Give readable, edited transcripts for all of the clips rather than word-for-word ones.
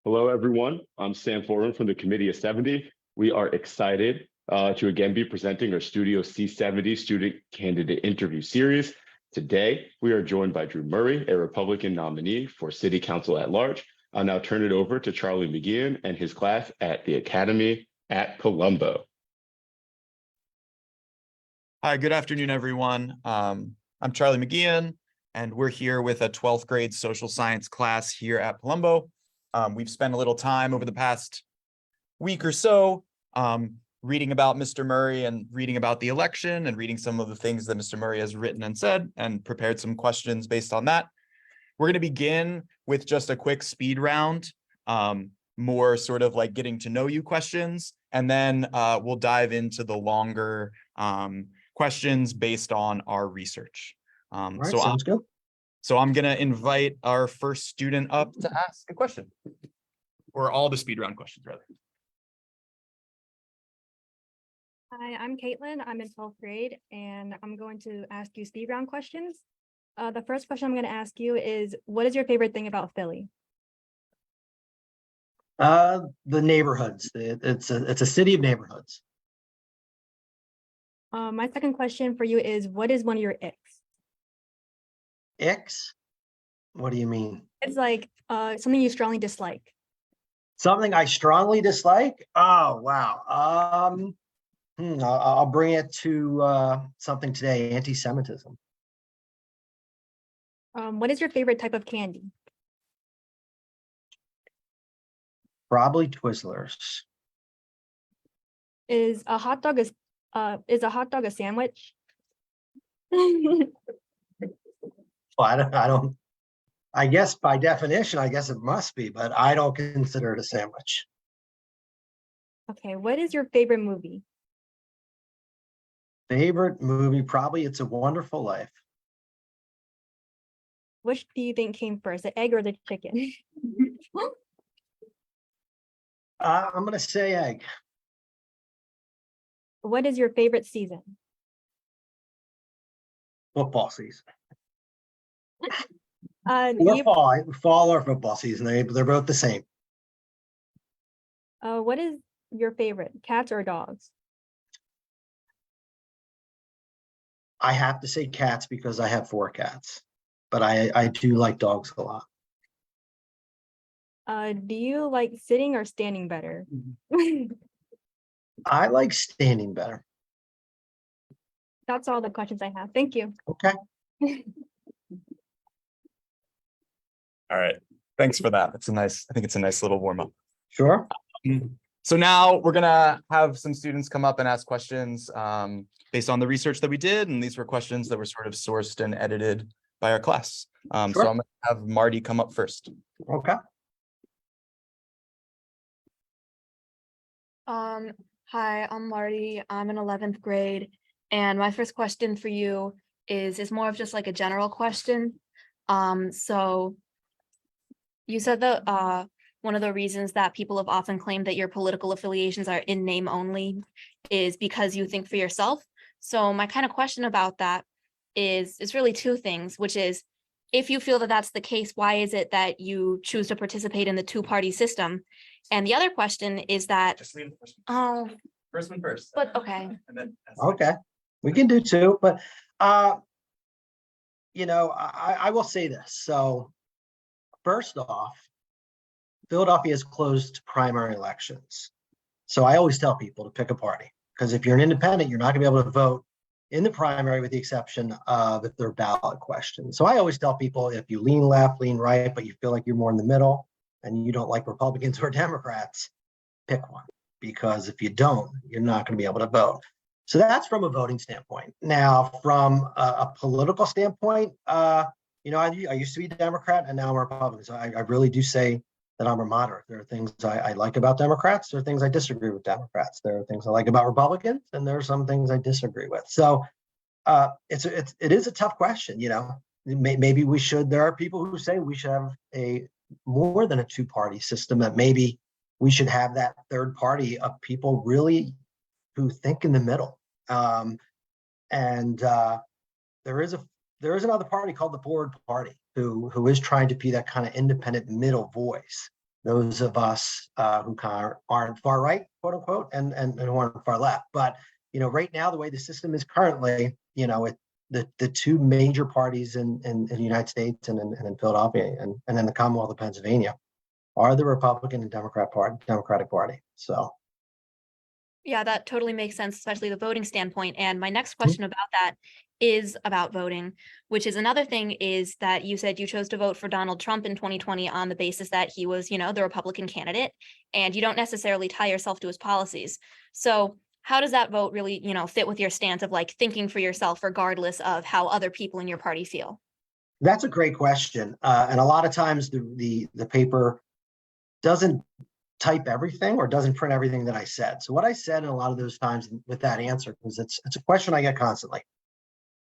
Hello, everyone. I'm Sam Foreman from the Committee of 70. We are excited to again be presenting our Studio C70 Student Candidate Interview Series. Today, we are joined by Drew Murray, a Republican nominee for City Council at Large. I'll now turn it over to Charlie McGeehan and his class at the Academy at Palumbo. Hi, good afternoon, everyone. I'm Charlie McGeehan, and we're here with a 12th grade social science class here at Palumbo. We've spent a little time over the past week or so reading about Mr. Murray and reading about the election and reading some of the things that Mr. Murray has written and said and prepared some questions based on that. We're going to begin with just a quick speed round, more sort of like getting to know you questions, and then we'll dive into the longer questions based on our research. Right, sounds good. So I'm going to invite our first student up to ask a question, or all the speed round questions, rather. Hi, I'm Caitlin. I'm in 12th grade, and I'm going to ask you speed round questions. The first question I'm going to ask you is, what is your favorite thing about Philly? The neighborhoods. It's a city of neighborhoods. My second question for you is, what is one of your icks? Icks? What do you mean? It's like something you strongly dislike. Something I strongly dislike? Oh, wow. I'll bring it to something today, anti-Semitism. What is your favorite type of candy? Probably Twizzlers. Is a hot dog a sandwich? Well, I guess by definition, I guess it must be, but I don't consider it a sandwich. Okay, what is your favorite movie? Favorite movie? Probably It's a Wonderful Life. Which do you think came first, the egg or the chicken? I'm going to say egg. What is your favorite season? Football season. Fall or football season. They're both the same. What is your favorite, cats or dogs? I have to say cats because I have 4 cats, but I do like dogs a lot. Do you like sitting or standing better? I like standing better. That's all the questions I have. Thank you. Okay. All right. Thanks for that. I think it's a nice little warm up. Sure. So now we're going to have some students come up and ask questions based on the research that we did. And these were questions that were sort of sourced and edited by our class. So I'm going to have Marty come up first. Okay. Hi, I'm Marty. I'm in 11th grade. And my first question for you is more of just like a general question. So you said that one of the reasons that people have often claimed that your political affiliations are in name only is because you think for yourself. So my kind of question about that is really 2 things, which is, if you feel that that's the case, why is it that you choose to participate in the 2-party system? And the other question is that, Just leave the first one. oh, First one first. but okay. And then Okay. We can do 2, but I will say this. So first off, Philadelphia is closed to primary elections. So I always tell people to pick a party, because if you're an independent, you're not going to be able to vote in the primary with the exception of if they're ballot questions. So I always tell people, if you lean left, lean right, but you feel like you're more in the middle and you don't like Republicans or Democrats, pick one, because if you don't, you're not going to be able to vote. So that's from a voting standpoint. Now, from a political standpoint, I used to be a Democrat and now I'm a Republican. So I really do say that I'm a moderate. There are things I like about Democrats. There are things I disagree with Democrats. There are things I like about Republicans, and there are some things I disagree with. So it is a tough question. Maybe we should. There are people who say we should have more than a 2-party system. That maybe we should have that third party of people really who think in the middle. There is another party called the Forward Party who is trying to be that kind of independent middle voice. those of us who aren't far right, quote unquote, and who aren't far left. But right now, the way the system is currently, the two major parties in the United States and in Philadelphia and in the Commonwealth of Pennsylvania are the Republican and Democratic Party. So Yeah, that totally makes sense, especially the voting standpoint. And my next question about that is about voting, which is another thing is that you said you chose to vote for Donald Trump in 2020 on the basis that he was, the Republican candidate, and you don't necessarily tie yourself to his policies. So how does that vote really, fit with your stance of like thinking for yourself, regardless of how other people in your party feel? that's a great question. And a lot of times the paper doesn't type everything or doesn't print everything that I said. So what I said in a lot of those times with that answer, because it's a question I get constantly.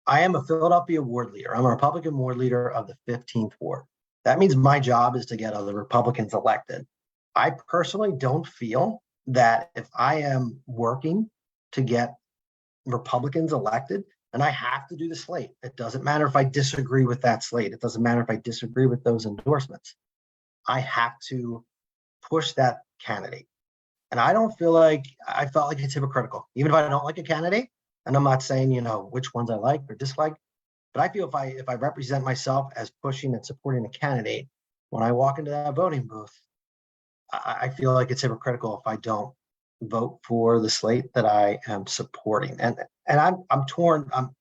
I am a Philadelphia ward leader. I'm a Republican ward leader of the 15th ward. That means my job is to get other Republicans elected. I personally don't feel that if I am working to get Republicans elected, and I have to do the slate. It doesn't matter if I disagree with that slate. It doesn't matter if I disagree with those endorsements. I have to push that candidate. And I don't feel like I felt like it's hypocritical, even if I don't like a candidate. And I'm not saying, which ones I like or dislike, but I feel if I represent myself as pushing and supporting a candidate, when I walk into that voting booth, I feel like it's hypocritical if I don't vote for the slate that I am supporting. And I'm torn. I'm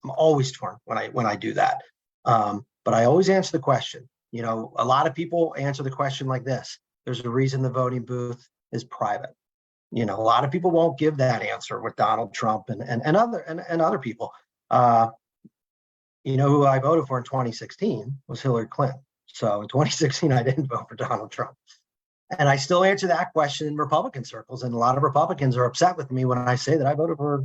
always torn when I do that. But I always answer the question. A lot of people answer the question like this. There's a reason the voting booth is private. A lot of people won't give that answer with Donald Trump and other people. Who I voted for in 2016 was Hillary Clinton. So in 2016, I didn't vote for Donald Trump. And I still answer that question in Republican circles. And a lot of Republicans are upset with me when I say that I voted for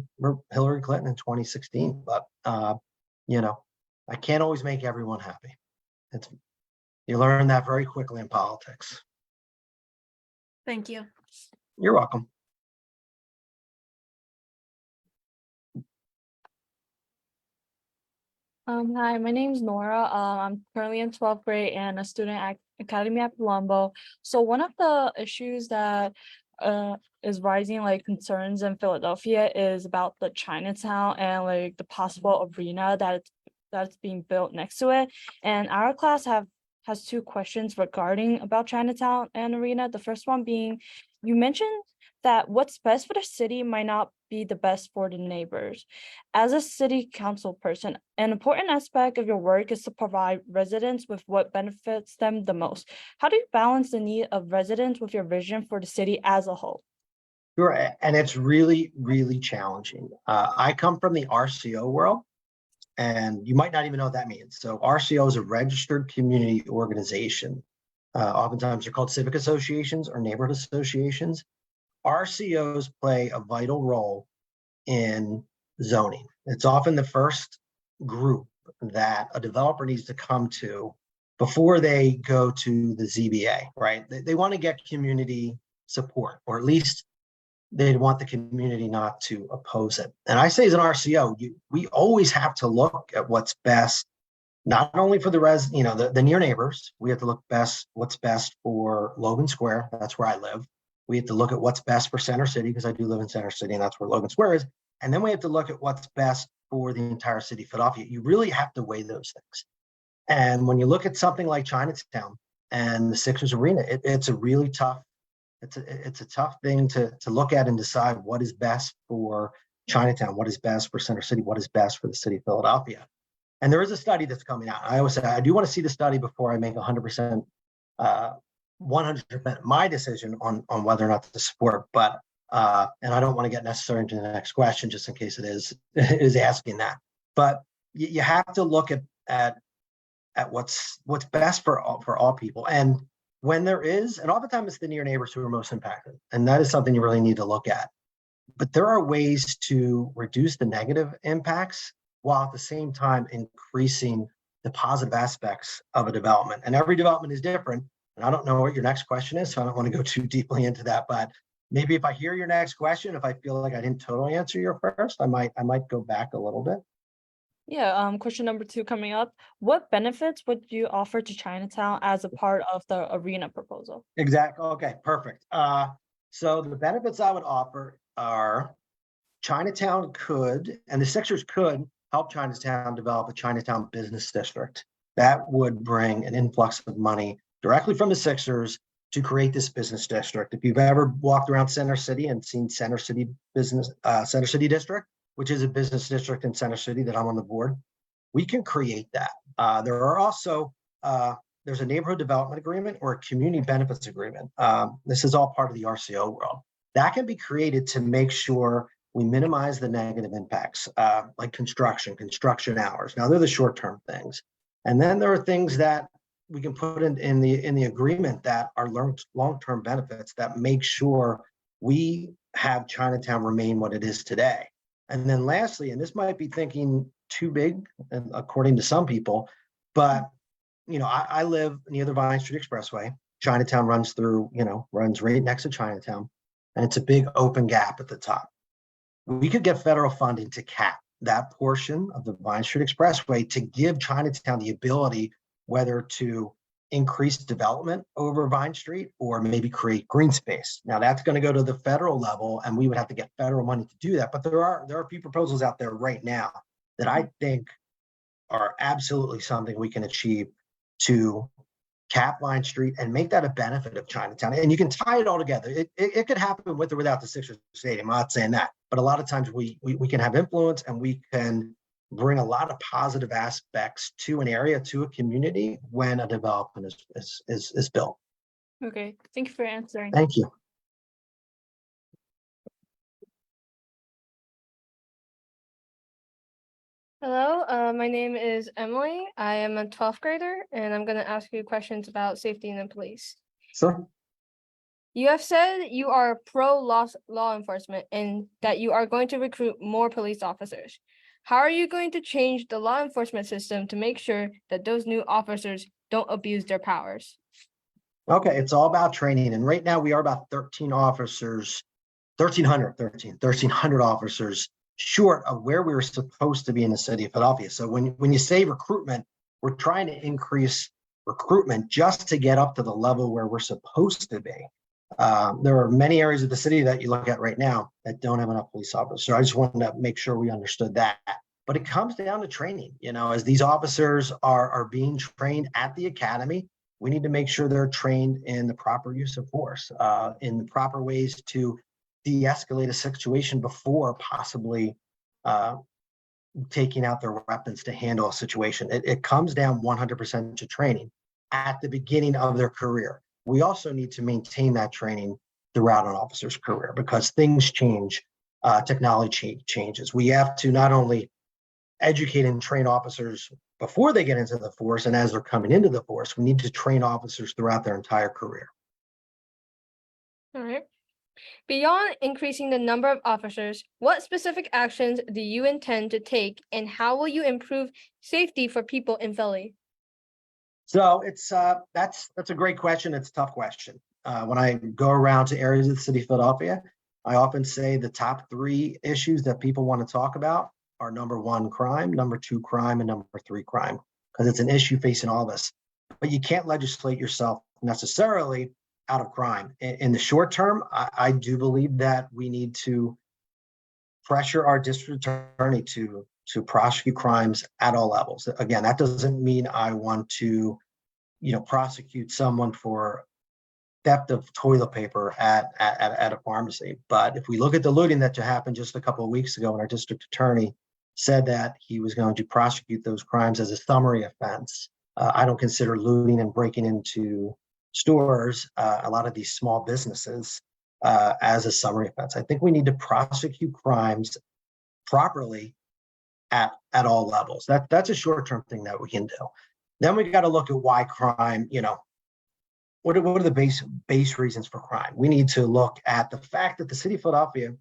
Hillary Clinton in 2016. But, I can't always make everyone happy. You learn that very quickly in politics. Thank you. You're welcome. Hi, my name is Nora. I'm currently in 12th grade and a student at Academy at Palumbo. So one of the issues that is rising like concerns in Philadelphia is about the Chinatown and like the possible arena that's being built next to it. And our class has two questions regarding about Chinatown and arena. The first one being, you mentioned that what's best for the city might not be the best for the neighbors. As a city council person, an important aspect of your work is to provide residents with what benefits them the most. How do you balance the need of residents with your vision for the city as a whole? Sure, and it's really, really challenging. I come from the RCO world, and you might not even know what that means. So RCO is a registered community organization. Oftentimes they're called civic associations or neighborhood associations. RCOs play a vital role in zoning. It's often the first group that a developer needs to come to before they go to the ZBA, right? They want to get community support, or at least they want the community not to oppose it. And I say as an RCO, we always have to look at what's best, not only for the near neighbors. We have to look what's best for Logan Square. That's where I live. We have to look at what's best for Center City, because I do live in Center City and that's where Logan Square is. And then we have to look at what's best for the entire city of Philadelphia. You really have to weigh those things. And when you look at something like Chinatown and the Sixers Arena, it's a really tough, it's a tough thing to look at and decide what is best for Chinatown, what is best for Center City, what is best for the city of Philadelphia. And there is a study that's coming out. I always say, I do want to see the study before I make 100% my decision on whether or not to support, but and I don't want to get necessarily into the next question just in case it is asking that. But you have to look at what's best for all people. And when there is, and oftentimes it's the near neighbors who are most impacted, and that is something you really need to look at. But there are ways to reduce the negative impacts while at the same time increasing the positive aspects of a development. And every development is different. And I don't know what your next question is, so I don't want to go too deeply into that. But maybe if I hear your next question, if I feel like I didn't totally answer your first, I might go back a little bit. Yeah, question number 2 coming up. What benefits would you offer to Chinatown as a part of the arena proposal? Exactly. Okay, perfect. So the benefits I would offer are Chinatown could, and the Sixers could help Chinatown develop a Chinatown business district. That would bring an influx of money directly from the Sixers to create this business district. If you've ever walked around Center City and seen Center City Center City District, which is a business district in Center City that I'm on the board, we can create that. There are also there's a neighborhood development agreement or a community benefits agreement. This is all part of the RCO world. That can be created to make sure we minimize the negative impacts, like construction hours. Now they're the short-term things, and then there are things that we can put in the agreement that are long-term benefits that make sure we have Chinatown remain what it is today. And then lastly, and this might be thinking too big, and according to some people, but I live near the Vine Street Expressway. Chinatown runs through, runs right next to Chinatown, and it's a big open gap at the top. We could get federal funding to cap that portion of the Vine Street Expressway to give Chinatown the ability whether to increase development over Vine Street or maybe create green space. Now that's going to go to the federal level, and we would have to get federal money to do that. But there are a few proposals out there right now that I think are absolutely something we can achieve to cap Vine Street and make that a benefit of Chinatown. And you can tie it all together. It could happen with or without the Sixers Stadium. I'm not saying that, but a lot of times we can have influence, and we can bring a lot of positive aspects to an area, to a community when a development is built. Okay, thank you for answering. Thank you. Hello, my name is Emily. I am a 12th grader, and I'm going to ask you questions about safety and the police. Sure. You have said you are pro law enforcement and that you are going to recruit more police officers. How are you going to change the law enforcement system to make sure that those new officers don't abuse their powers? Okay, it's all about training. And right now we are about 1300 officers short of where we were supposed to be in the city of Philadelphia. So when you say recruitment, we're trying to increase recruitment just to get up to the level where we're supposed to be. There are many areas of the city that you look at right now that don't have enough police officers. So I just wanted to make sure we understood that. But it comes down to training. As these officers are being trained at the academy, we need to make sure they're trained in the proper use of force, in the proper ways to de-escalate a situation before possibly taking out their weapons to handle a situation. It comes down 100% to training at the beginning of their career. We also need to maintain that training throughout an officer's career because things change, technology changes. We have to not only educate and train officers before they get into the force and as they're coming into the force, we need to train officers throughout their entire career. All right. Beyond increasing the number of officers, what specific actions do you intend to take, and how will you improve safety for people in Philly? So it's that's a great question. It's a tough question. When I go around to areas of the city of Philadelphia, I often say the top 3 issues that people want to talk about are number 1, crime, number 2, crime, and number 3, crime, because it's an issue facing all of us. But you can't legislate yourself necessarily out of crime. In the short term, I do believe that we need to pressure our district attorney to prosecute crimes at all levels. Again, that doesn't mean I want to, prosecute someone for theft of toilet paper at a pharmacy. But if we look at the looting that happened just a couple of weeks ago, and our district attorney said that he was going to prosecute those crimes as a summary offense, I don't consider looting and breaking into stores, a lot of these small businesses, as a summary offense. I think we need to prosecute crimes properly at all levels. That's a short-term thing that we can do. Then we got to look at why crime, what are the base reasons for crime? We need to look at the fact that the city of Philadelphia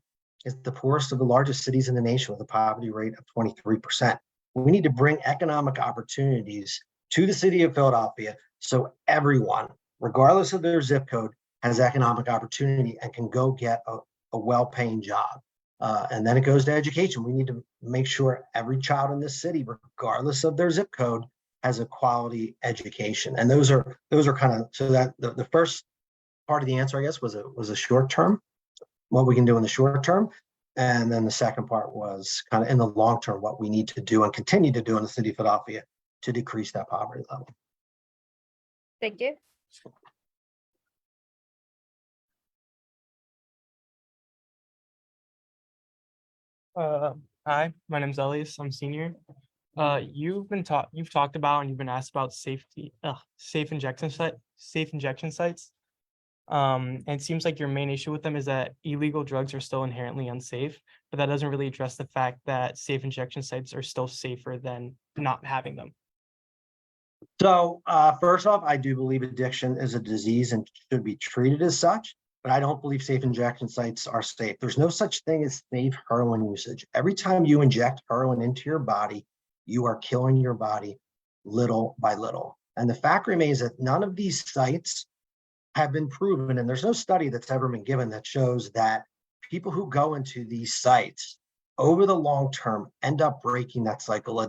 is the poorest of the largest cities in the nation with a poverty rate of 23%. We need to bring economic opportunities to the city of Philadelphia so everyone, regardless of their zip code, has economic opportunity and can go get a well-paying job. And then it goes to education. We need to make sure every child in this city, regardless of their zip code, has a quality education. And those are kind of, so that the first part of the answer, I guess, was a short term, what we can do in the short term. And then the second part was kind of in the long term, what we need to do and continue to do in the city of Philadelphia to decrease that poverty level. Thank you. Hi, my name's Elias. I'm senior. You've talked about and you've been asked about safe injection sites. And it seems like your main issue with them is that illegal drugs are still inherently unsafe, but that doesn't really address the fact that safe injection sites are still safer than not having them. So first off, I do believe addiction is a disease and should be treated as such, but I don't believe safe injection sites are safe. There's no such thing as safe heroin usage. Every time you inject heroin into your body, you are killing your body little by little. And the fact remains that none of these sites have been proven, and there's no study that's ever been given that shows that people who go into these sites over the long term end up breaking that cycle of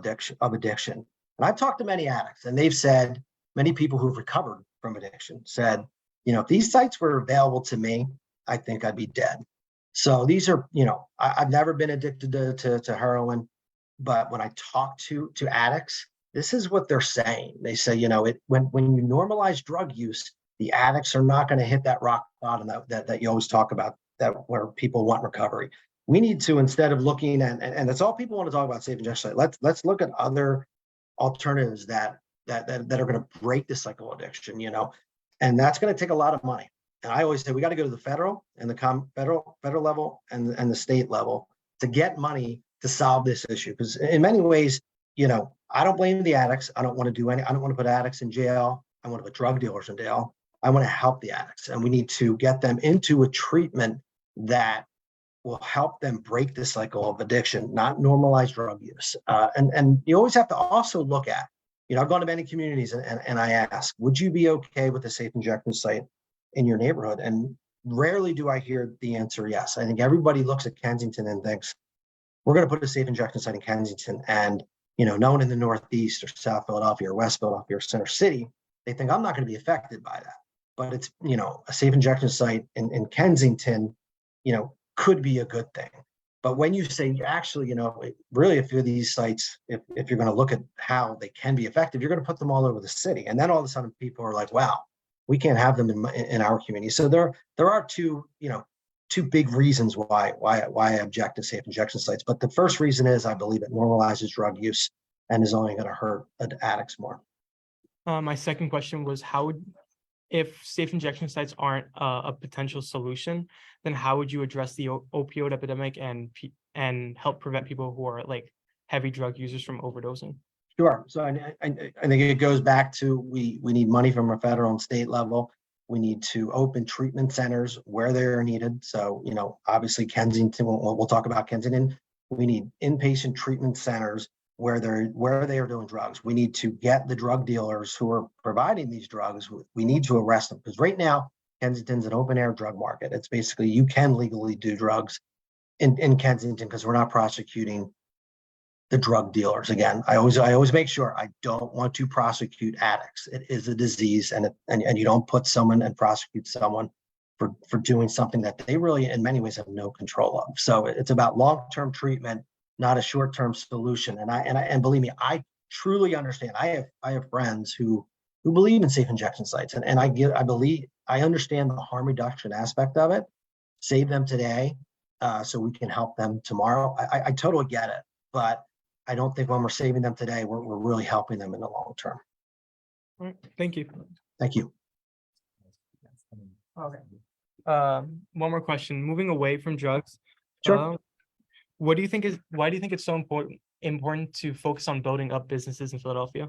addiction. And I've talked to many addicts, and they've said, many people who've recovered from addiction said, if these sites were available to me, I think I'd be dead. So these are, I've never been addicted to heroin, but when I talk to addicts, this is what they're saying. They say, when you normalize drug use, the addicts are not going to hit that rock bottom that you always talk about, that where people want recovery. We need to, instead of looking at, and that's all people want to talk about, safe injection site, let's look at other alternatives that are going to break the cycle of addiction, and that's going to take a lot of money. And I always say we got to go to the federal and the federal level and the state level to get money to solve this issue. Because in many ways, I don't blame the addicts. I don't want to put addicts in jail. I want to put drug dealers in jail. I want to help the addicts, and we need to get them into a treatment that will help them break the cycle of addiction, not normalize drug use. And you always have to also look at, I've gone to many communities and I ask, would you be okay with a safe injection site in your neighborhood? And rarely do I hear the answer yes. I think everybody looks at Kensington and thinks, we're going to put a safe injection site in Kensington. And, no one in the Northeast or South Philadelphia or West Philadelphia or Center City, they think I'm not going to be affected by that. But it's, a safe injection site in Kensington, could be a good thing. But when you say, actually, really a few of these sites, if you're going to look at how they can be effective, you're going to put them all over the city. And then all of a sudden people are like, wow, we can't have them in our community. So there are two big reasons why I object to safe injection sites. But the first reason is I believe it normalizes drug use and is only going to hurt addicts more. My second question was, if safe injection sites aren't a potential solution, then how would you address the opioid epidemic and help prevent people who are like heavy drug users from overdosing? Sure. So I think it goes back to we need money from a federal and state level. We need to open treatment centers where they're needed. So, obviously Kensington, we'll talk about Kensington. We need inpatient treatment centers where they are doing drugs. We need to get the drug dealers who are providing these drugs. We need to arrest them, because right now Kensington's an open air drug market. It's basically, you can legally do drugs in Kensington because we're not prosecuting the drug dealers. Again, I always make sure I don't want to prosecute addicts. It is a disease, and you don't put someone and prosecute someone for doing something that they really in many ways have no control of. So it's about long-term treatment, not a short-term solution. And believe me, I truly understand. I have friends who believe in safe injection sites, and I understand the harm reduction aspect of it. Save them today, so we can help them tomorrow. I totally get it, but I don't think when we're saving them today, we're really helping them in the long term. All right, thank you. Thank you. Okay. One more question. Moving away from drugs. Sure. Why do you think it's so important to focus on building up businesses in Philadelphia?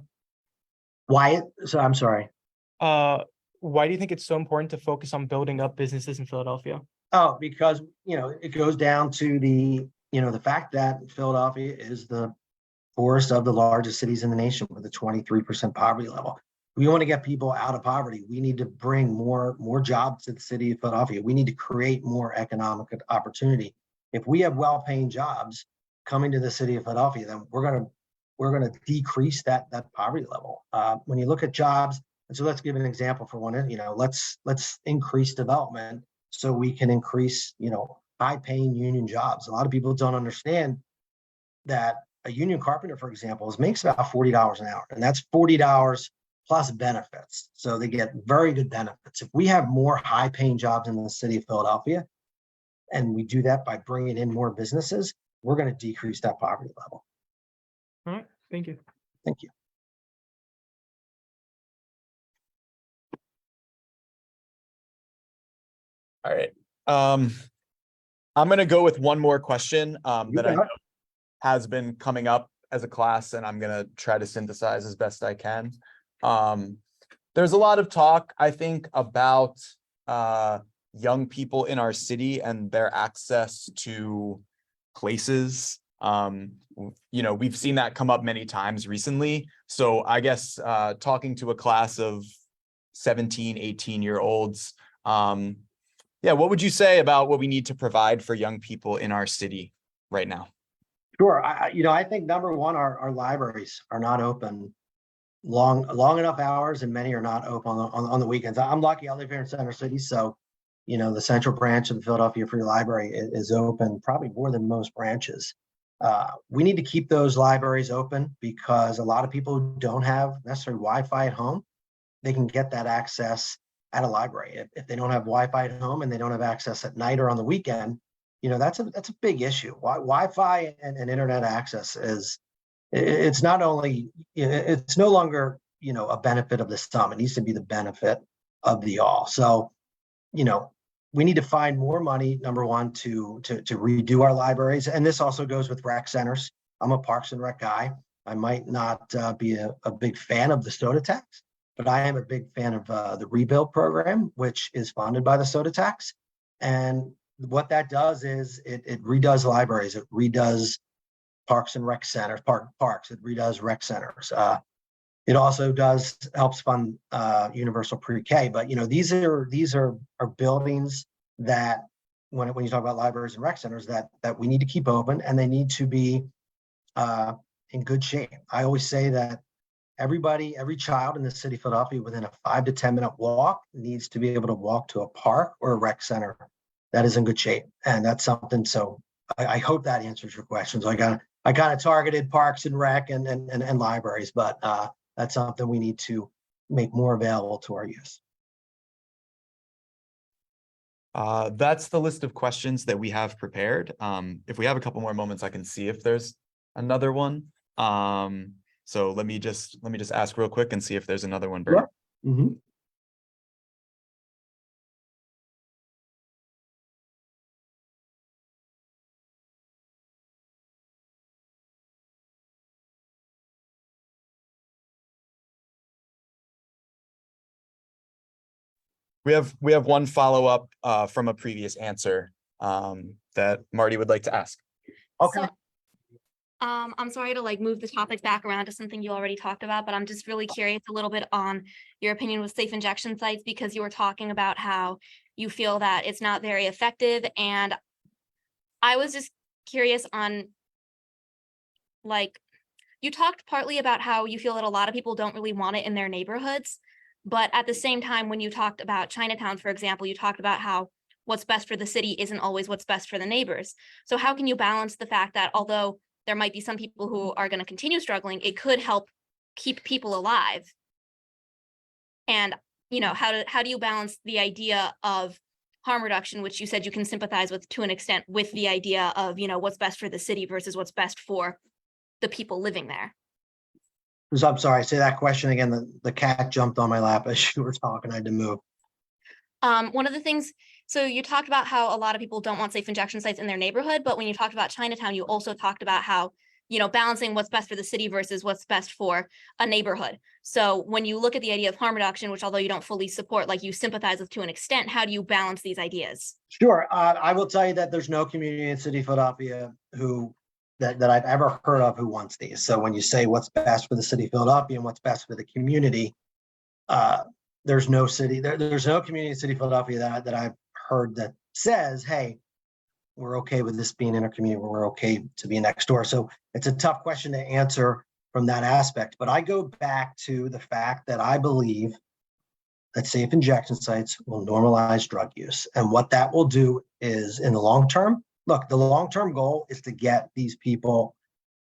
I'm sorry. Why do you think it's so important to focus on building up businesses in Philadelphia? Oh, because it goes down to the fact that Philadelphia is the poorest of the largest cities in the nation with a 23% poverty level. We want to get people out of poverty. We need to bring more jobs to the city of Philadelphia. We need to create more economic opportunity. if we have well-paying jobs coming to the city of Philadelphia, then we're gonna decrease that poverty level. When you look at jobs, and so let's give an example for one. Let's increase development so we can increase high-paying union jobs. A lot of people don't understand that a union carpenter, for example, makes about $40 an hour, and that's $40 plus benefits. So they get very good benefits. If we have more high-paying jobs in the city of Philadelphia, and we do that by bringing in more businesses, we're going to decrease that poverty level. All right, thank you. Thank you. All right. I'm gonna go with one more question You that I got know it. has been coming up as a class, and I'm gonna try to synthesize as best I can. There's a lot of talk, I think, about young people in our city and their access to places. We've seen that come up many times recently. So I guess talking to a class of 17, 18-year-olds, what would you say about what we need to provide for young people in our city right now? Sure. I think number one, our libraries are not open long enough hours, and many are not open on the weekends. I'm lucky. I live here in Center City, so the central branch of the Philadelphia Free Library is open probably more than most branches. We need to keep those libraries open because a lot of people who don't have necessarily Wi-Fi at home, they can get that access at a library. If they don't have Wi-Fi at home and they don't have access at night or on the weekend, that's a big issue. Wi-Fi and internet access it's not only, it's no longer, a benefit of the some, it needs to be the benefit of the all. So, we need to find more money, number one, to redo our libraries. And this also goes with rec centers. I'm a Parks and Rec guy. I might not be a big fan of the soda tax, but I am a big fan of the rebuild program, which is funded by the soda tax. And what that does is it redoes libraries, it redoes Parks and Rec centers, parks, it redoes rec centers. It also helps fund universal pre-K, but these are buildings that when you talk about libraries and rec centers that we need to keep open, and they need to be in good shape. I always say that every child in the city of Philadelphia within a 5 to 10 minute walk needs to be able to walk to a park or a rec center that is in good shape, and that's something. So I hope that answers your questions. I kind of targeted parks and rec and libraries, but that's something we need to make more available to our youth. That's the list of questions that we have prepared. If we have a couple more moments, I can see if there's another one. So let me just ask real quick and see if there's another one. Sure. Mm-hmm. We have one follow-up from a previous answer that Marty would like to ask. Okay. So, I'm sorry to move the topic back around to something you already talked about, but I'm just really curious a little bit on your opinion with safe injection sites, because you were talking about how you feel that it's not very effective. And I was just curious on, you talked partly about how you feel that a lot of people don't really want it in their neighborhoods. But at the same time, when you talked about Chinatown, for example, you talked about how what's best for the city isn't always what's best for the neighbors. So how can you balance the fact that although there might be some people who are going to continue struggling, it could help keep people alive? And, how do you balance the idea of harm reduction, which you said you can sympathize with to an extent, with the idea of, what's best for the city versus what's best for the people living there? So I'm sorry, say that question again. The cat jumped on my lap as you were talking. I had to move. One of the things, so you talked about how a lot of people don't want safe injection sites in their neighborhood, but when you talked about Chinatown, you also talked about how, balancing what's best for the city versus what's best for a neighborhood. So when you look at the idea of harm reduction, which although you don't fully support, you sympathize with to an extent, how do you balance these ideas? Sure. I will tell you that there's no community in the city of Philadelphia that I've ever heard of who wants these. So when you say what's best for the city of Philadelphia and what's best for the community, there's no community in the city of Philadelphia that I've heard that says, hey, we're okay with this being in our community, we're okay to be next door. So it's a tough question to answer from that aspect, but I go back to the fact that I believe that safe injection sites will normalize drug use. And what that will do is, in the long term, look, the long-term goal is to get these people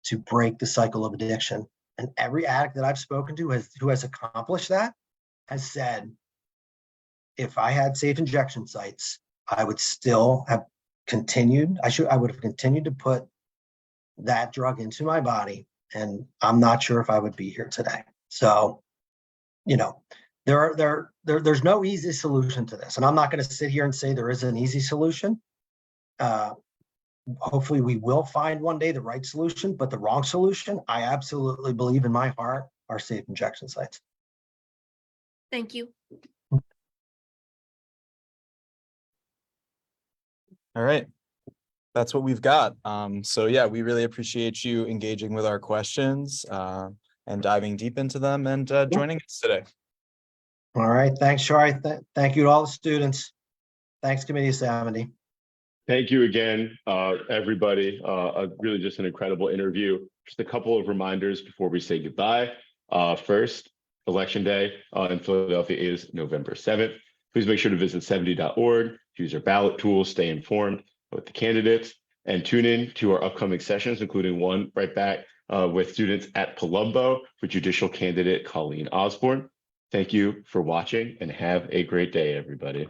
to break the cycle of addiction. And every addict that I've spoken to who has accomplished that has said, if I had safe injection sites, I would still have continued, I would have continued to put that drug into my body, and I'm not sure if I would be here today. So, you know, there's no easy solution to this, and I'm not going to sit here and say there is an easy solution. Hopefully we will find one day the right solution, but the wrong solution, I absolutely believe in my heart, are safe injection sites. Thank you. All right. That's what we've got. So yeah, we really appreciate you engaging with our questions and diving deep into them and joining us today. All right, thanks, Shari. Thank you to all the students. Thanks, Committee 70. Thank you again, everybody. Really just an incredible interview. Just a couple of reminders before we say goodbye. First, Election Day in Philadelphia is November 7th. Please make sure to visit 70.org, use your ballot tools, stay informed with the candidates, and tune in to our upcoming sessions, including one right back with students at Palumbo for judicial candidate Colleen Osborne. Thank you for watching and have a great day, everybody.